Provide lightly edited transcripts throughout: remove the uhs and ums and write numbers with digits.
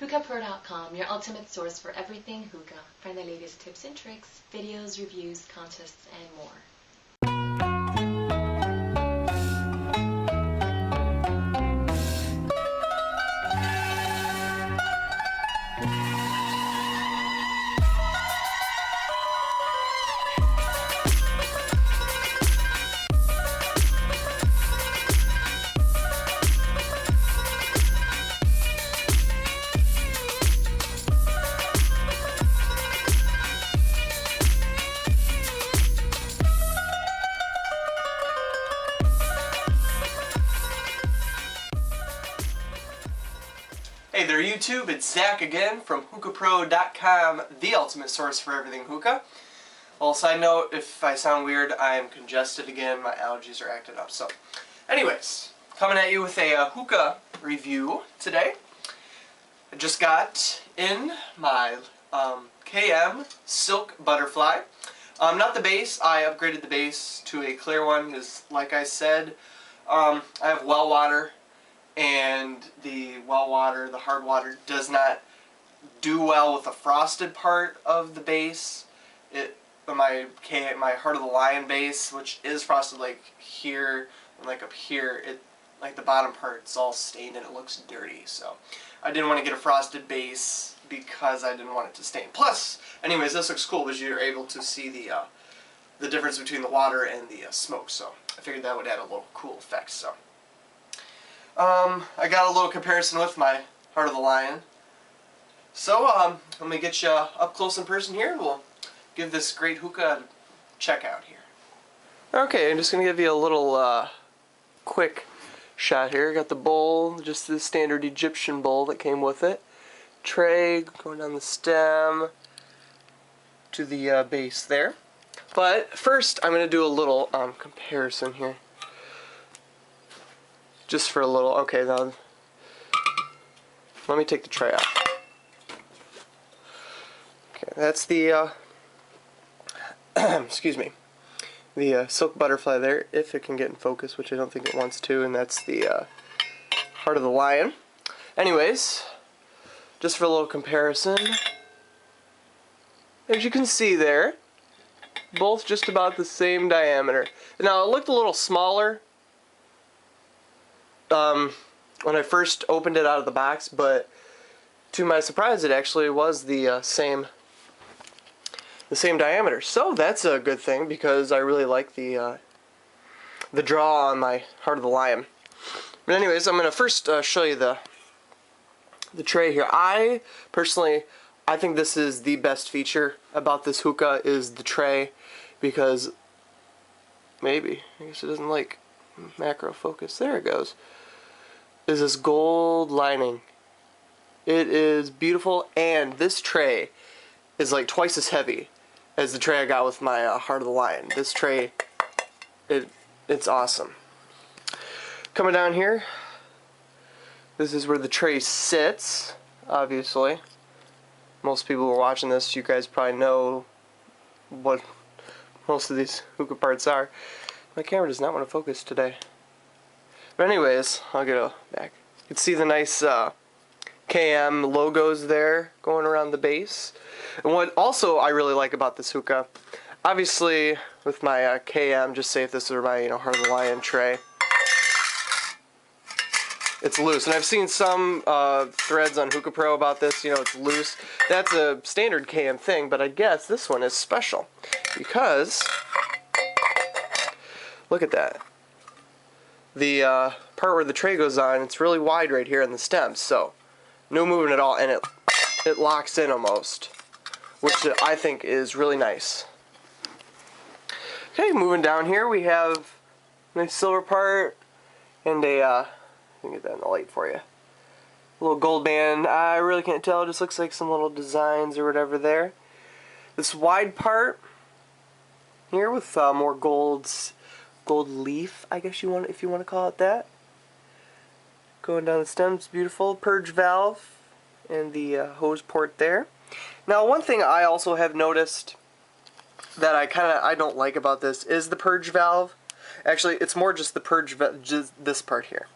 HookahPro.com, your ultimate source for everything hookah. Find the latest tips and tricks, videos, reviews, contests, and more. Hey there YouTube, it's Zach again from HookahPro.com, the ultimate source for everything hookah. Well, side note, if I sound weird, I am congested again, my allergies are acting up. So, anyways, coming at you with a hookah review today. I just got in my KM Silk Butterfly. Not the base, I upgraded the base to a clear one because, like I said, I have well water. And the well water, the hard water, does not do well with the frosted part of the base. My Heart of the Lion base, which is frosted like here and like up here, like the bottom part, it's all stained and it looks dirty. So I didn't want to get a frosted base because I didn't want it to stain. Plus, anyways, this looks cool because you're able to see the difference between the water and the smoke. So I figured that would add a little cool effect. So. I got a little comparison with my Heart of the Lion. So, let me get you up close in person here and we'll give this great hookah a check out here. Okay, I'm just going to give you a little quick shot here. Got the bowl, just the standard Egyptian bowl that came with it. Tray going down the stem to the base there. But first, I'm going to do a little comparison here. Just for a little, okay, now let me take the tray out. Okay, that's the, excuse me, the Silk Butterfly there, if it can get in focus, which I don't think it wants to, and that's the Heart of the Lion. Anyways, just for a little comparison, as you can see there, both just about the same diameter. Now, it looked a little smaller when I first opened it out of the box, but to my surprise it actually was the same diameter. So that's a good thing because I really like the draw on my Heart of the Lion. But anyways, I'm going to first show you the tray here. I think this is the best feature about this hookah is the tray, because I guess it doesn't like macro focus. There it goes. Is this gold lining. It is beautiful, and this tray is like twice as heavy as the tray I got with my Heart of the Lion. This tray, it's awesome. Coming down here, this is where the tray sits, obviously. Most people who are watching this, you guys probably know what most of these hookah parts are. My camera does not want to focus today. But anyways, I'll get back. You can see the nice KM logos there going around the base. And what also I really like about this hookah, obviously with my KM, just say if this were my Heart of the Lion tray, it's loose. And I've seen some threads on Hookah Pro about this, it's loose. That's a standard KM thing, but I guess this one is special because, look at that. The part where the tray goes on, it's really wide right here in the stem, so no movement at all, and it locks in almost, which I think is really nice. Okay, moving down here, we have a nice silver part and a, let me get that in the light for you, a little gold band. I really can't tell, it just looks like some little designs or whatever there. This wide part here with more gold leaf, I guess if you want to call it that. Going down the stems, beautiful purge valve and the hose port there. Now, one thing I also have noticed that I don't like about this is the purge valve. Actually, it's more just the purge valve, just this part here.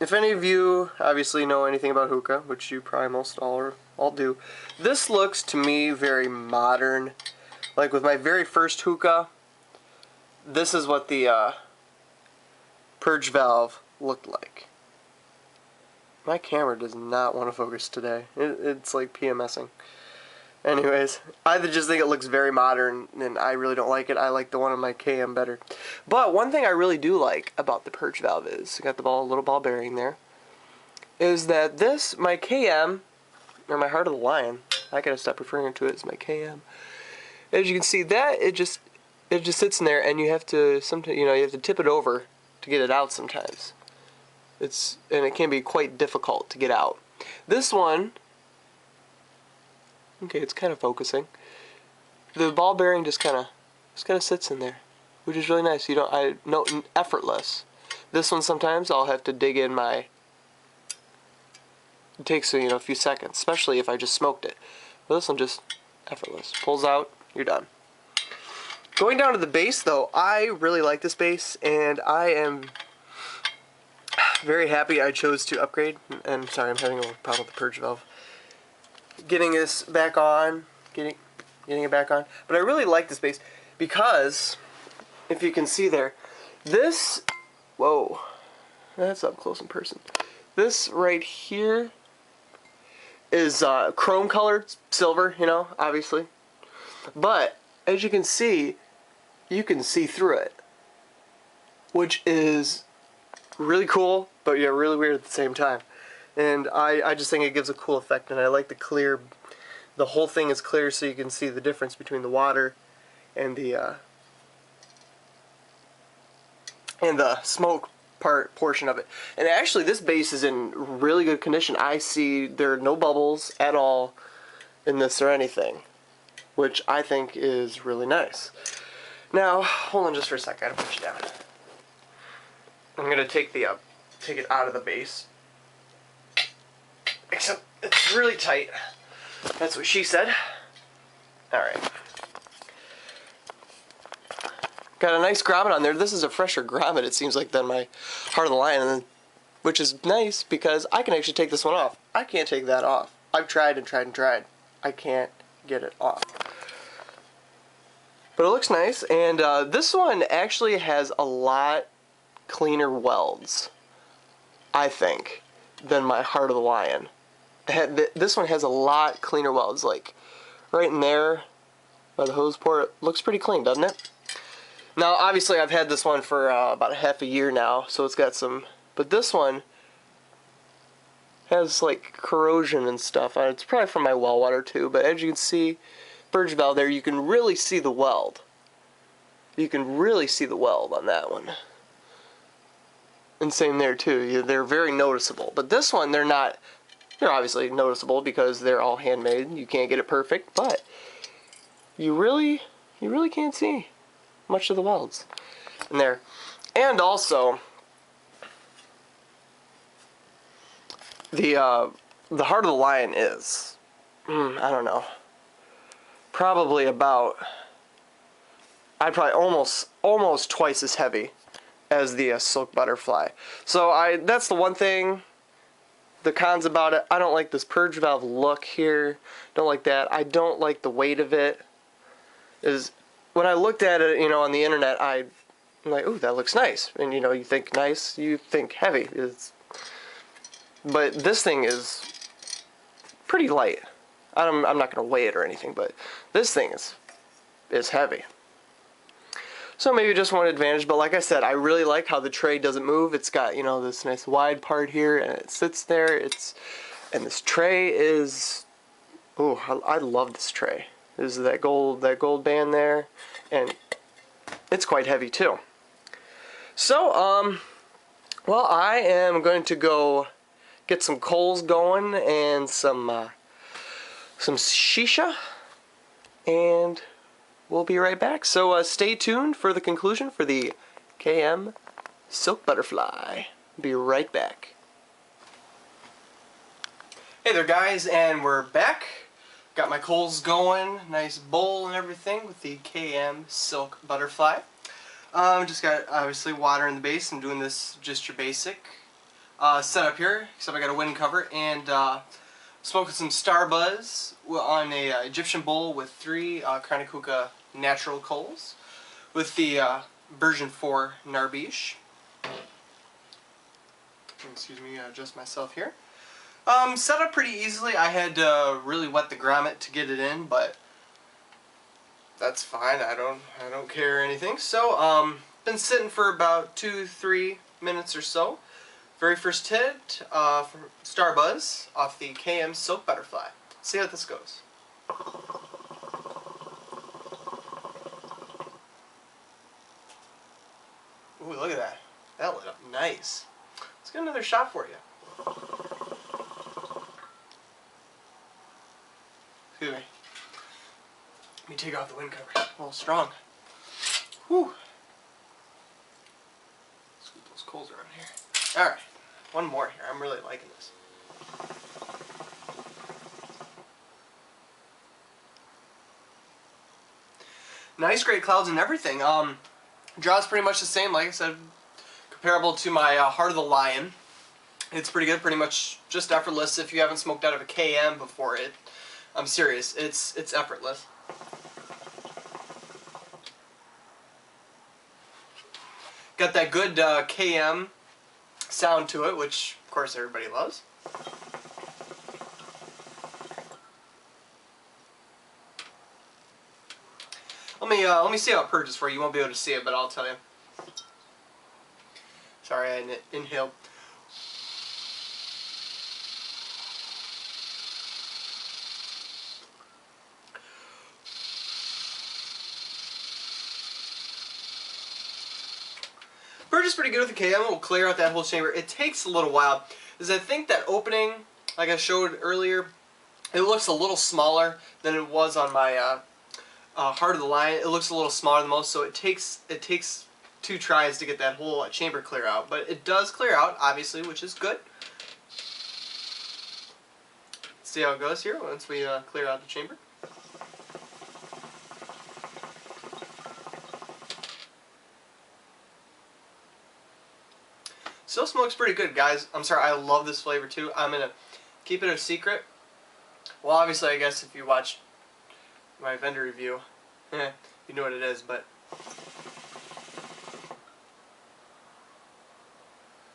if any of you obviously know anything about hookah, which you probably most all do, this looks to me very modern. Like with my very first hookah, this is what the purge valve looked like. My camera does not want to focus today. It's like PMSing. Anyways, I just think it looks very modern, and I really don't like it. I like the one on my KM better. But one thing I really do like about the purge valve is, got the little ball bearing there, is that this, my KM, or my Heart of the Lion, I gotta stop referring to it as my KM. As you can see, that it just sits in there, and you have to sometimes, you have to tip it over to get it out sometimes. And it can be quite difficult to get out. This one, okay, it's kind of focusing. The ball bearing just kind of sits in there, which is really nice. Effortless. This one sometimes I'll have to dig in my. It takes a few seconds, especially if I just smoked it. But this one just effortless. Pulls out, you're done. Going down to the base though, I really like this base, and I am very happy I chose to upgrade. And sorry, I'm having a little problem with the purge valve. Getting this back on, getting it back on. But I really like this base because, if you can see there, this, whoa, that's up close in person. This right here is chrome colored, silver, obviously. But as you can see through it, which is really cool, but yeah, really weird at the same time. And I just think it gives a cool effect, and I like the whole thing is clear, so you can see the difference between the water and the smoke portion of it. And actually, this base is in really good condition. I see there are no bubbles at all in this or anything, which I think is really nice. Now, hold on just for a second. I gotta push it down. I'm gonna take it out of the base. Except it's really tight. That's what she said. Alright. Got a nice grommet on there. This is a fresher grommet, it seems like, than my Heart of the Lion, which is nice because I can actually take this one off. I can't take that off. I've tried and tried and tried. I can't get it off. But it looks nice, and this one actually has a lot cleaner welds, I think, than my Heart of the Lion. This one has a lot cleaner welds, like right in there by the hose port. Looks pretty clean, doesn't it? Now, obviously, I've had this one for about half a year now, so it's got some. But this one has like corrosion and stuff. It's probably from my well water too. But as you can see, purge valve there, you can really see the weld. You can really see the weld on that one. And same there too. They're very noticeable. But this one, they're not. They're obviously noticeable because they're all handmade. You can't get it perfect, but you really can't see much of the welds in there. And also, the Heart of the Lion is, I don't know, probably about, I'd probably almost twice as heavy as the Silk Butterfly. So that's the one thing. The cons about it, I don't like this purge valve look here. Don't like that. I don't like the weight of it. When I looked at it, on the internet, I'm like, ooh, that looks nice. And you think nice, you think heavy. But this thing is pretty light. I'm not going to weigh it or anything, but this thing is heavy. So maybe just one advantage, but like I said, I really like how the tray doesn't move. It's got, this nice wide part here, and it sits there. And this tray is, oh, I love this tray. There's that gold band there, and it's quite heavy too. So, well, I am going to go get some coals going and some shisha, and we'll be right back. So stay tuned for the conclusion for the KM Silk Butterfly. Be right back. Hey there, guys, and we're back. Got my coals going, nice bowl and everything with the KM Silk Butterfly. Just got obviously water in the base. I'm doing this just your basic. setup here, except I got a wind cover, and smoking some Star Buzz on a Egyptian bowl with 3 Chronic Hookah natural coals with the version 4 Narbish. Excuse me, adjust myself here. Set up pretty easily. I had to really wet the grommet to get it in, but that's fine. I don't care or anything. So been sitting for about 2-3 minutes or so. Very first hit from Star Buzz off the KM Silk Butterfly. See how this goes. Ooh, look at that. That lit up nice. Let's get another shot for you. Excuse me. Let me take off the wind cover. A little strong. Whew. Scoop those coals around here. Alright. One more here. I'm really liking this. Nice gray clouds and everything. Draw's pretty much the same, like I said, comparable to my Heart of the Lion. It's pretty good, pretty much just effortless. If you haven't smoked out of a KM before it, I'm serious, it's effortless. Got that good KM sound to it, which of course everybody loves. Let me see how it purges for you. You won't be able to see it, but I'll tell you. Sorry, I inhaled. Purges pretty good with the KM. It will clear out that whole chamber. It takes a little while, because I think that opening, like I showed earlier, it looks a little smaller than it was on my Heart of the Lion. It looks a little smaller than most, so it takes 2 tries to get that whole chamber clear out. But it does clear out, obviously, which is good. See how it goes here once we clear out the chamber. Still smokes pretty good, guys. I'm sorry, I love this flavor too. I'm going to keep it a secret. Well, obviously, I guess if you watch my vendor review, you know what it is, but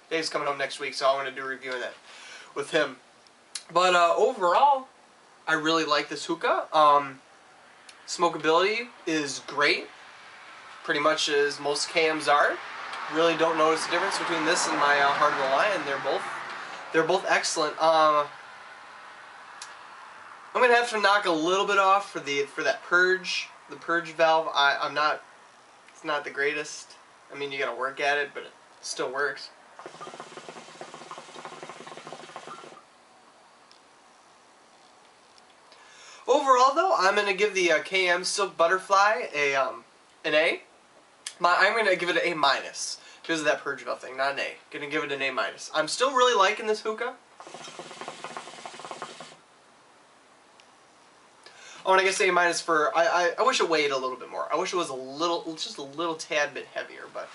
Dave's coming home next week, so I'm going to do a review of that with him. But overall, I really like this hookah. Smokability is great, pretty much as most KMs are. Really don't notice the difference between this and my Heart of the Lion. They're both excellent. I'm gonna have to knock a little bit off for that purge, the purge valve. It's not the greatest. I mean, you gotta work at it, but it still works. Overall, though, I'm gonna give the KM Silk Butterfly an A. I'm gonna give it an A- because of that purge valve thing, not an A. Gonna give it an A-. I'm still really liking this hookah. Oh, and I guess A- for, I wish it weighed a little bit more. I wish it was just a little tad bit heavier, but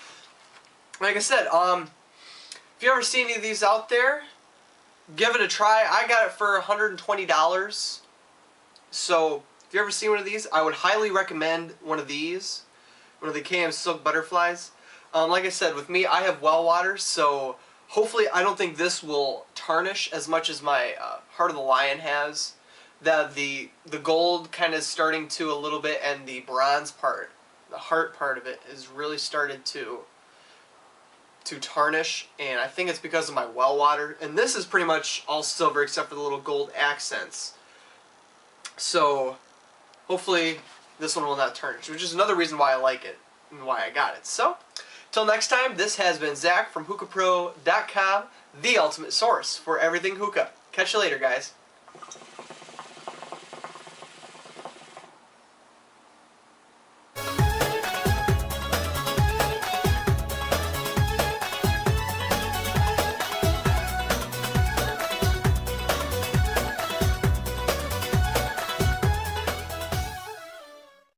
like I said, if you ever see any of these out there, give it a try. I got it for $120. So, if you ever see one of these, I would highly recommend one of these, one of the KM Silk Butterflies. Like I said, with me, I have well water, so hopefully I don't think this will tarnish as much as my Heart of the Lion has. The gold kind of starting to a little bit, and the bronze part, the heart part of it, is really started to tarnish, and I think it's because of my well water. And this is pretty much all silver except for the little gold accents. So hopefully this one will not tarnish, which is another reason why I like it and why I got it. So till next time, this has been Zach from HookahPro.com, the ultimate source for everything hookah. Catch you later, guys.